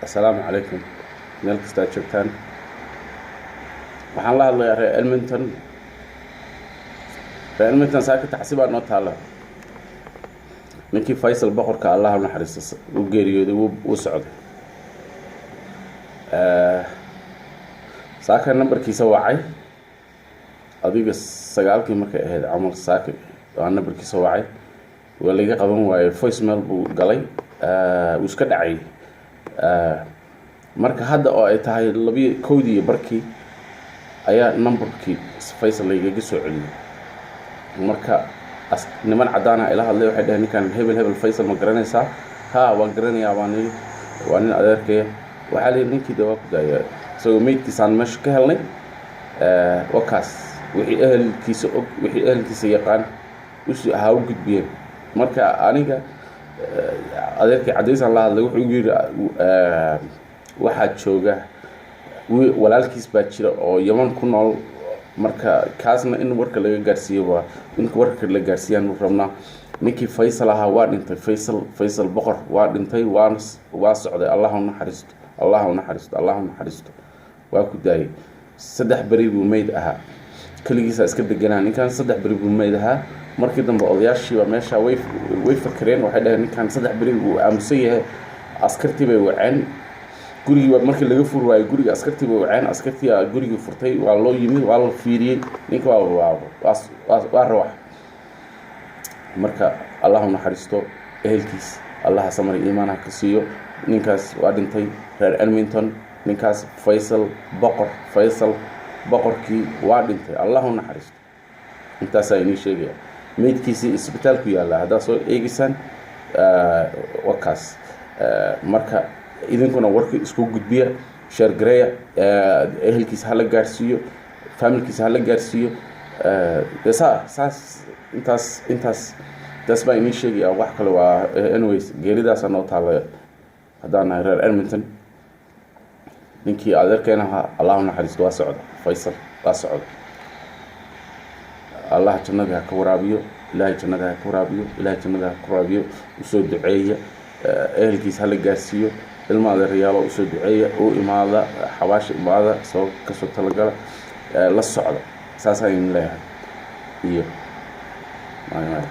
السلام عليكم meel kasta aad joogtaan waxaan la hadlayaa reer Edmonton saaka taxsi baa noo taala ninkii Faisal boqorka Allah ha naxariisto uu geeriyooday uu socday saaka nambarkiisa wacay adiga sagaalkii markay ahayd camal saaka waa nambarkiisa wacay waa laga qaban waayay voicemail buu galay uu iska dhacay marka hadda oo ay tahay 2:00 barkii ayaa numberkii Faisal laga soo celiyay marka niman cadaana ila hadlay waxay dhahay ninkan hebel Faisal ma garanaysaa ha waan garanayaa waan nin adeerkay waxa la ninkii dawa ku daaya soo meedkiisaan meesha ka helnay wakaas wixii ehelkiisa yaqaan ha u gudbiyeen marka aniga adeerkay cadaysan la hadlay wuxuu yiri waxa jooga walaalkiis baa jira oo Yaman ku nool marka kaasna in warka laga gaarsiiyo waa in warka la gaarsiiyaan rabnaa ninkii Faisal aha waa dhintay Faisal boqor waa dhintay waa socday Allah ha naxariisto waa ku daayay 3 bari buu meed ahaa kaligiisa iska deganaa ninkan 3 bari buu meed ahaa markii dambe odayaashii waa meesha way fakareen waxay dhahay ninkan 3 bari uu aamusan yahay askartii bay waceen guriga markii laga fur waayay guriga askartii bay waceen askartii guriga furtay waa loo yimid waa la fiiriyay ninka waa ruux marka Allah ha naxariisto ehelkiis Allah samar iimaanaha ka siiyo ninkaas waa dhintay reer Edmonton ninkaas Faisal boqorkii waa dhintay Allah ha naxariisto intaas ay ni sheegay meedkiisa isbitaalku yaala hada soo eegisan wakaas marka idinkuna warka isku gudbiya share gareeya ehelkiisa hala gaarsiiyo familkiisa hala gaarsiiyo intaas baa inii sheegay wax kale waa anyways geeridaas noo taala hadana reer Edmonton ninkii adeerkeena Allah ha naxariisto waa socda Faisal waa socda Allah jannada ka waraabiyo ilaahay jannada ka waraabiyo usoo duceeya ehelkiisa hala gaarsiiyo ilmaada riyaalo usoo duceeya oo imaada xawaash imaada soo ka soo talagala la socda saasay in leeyahay iyo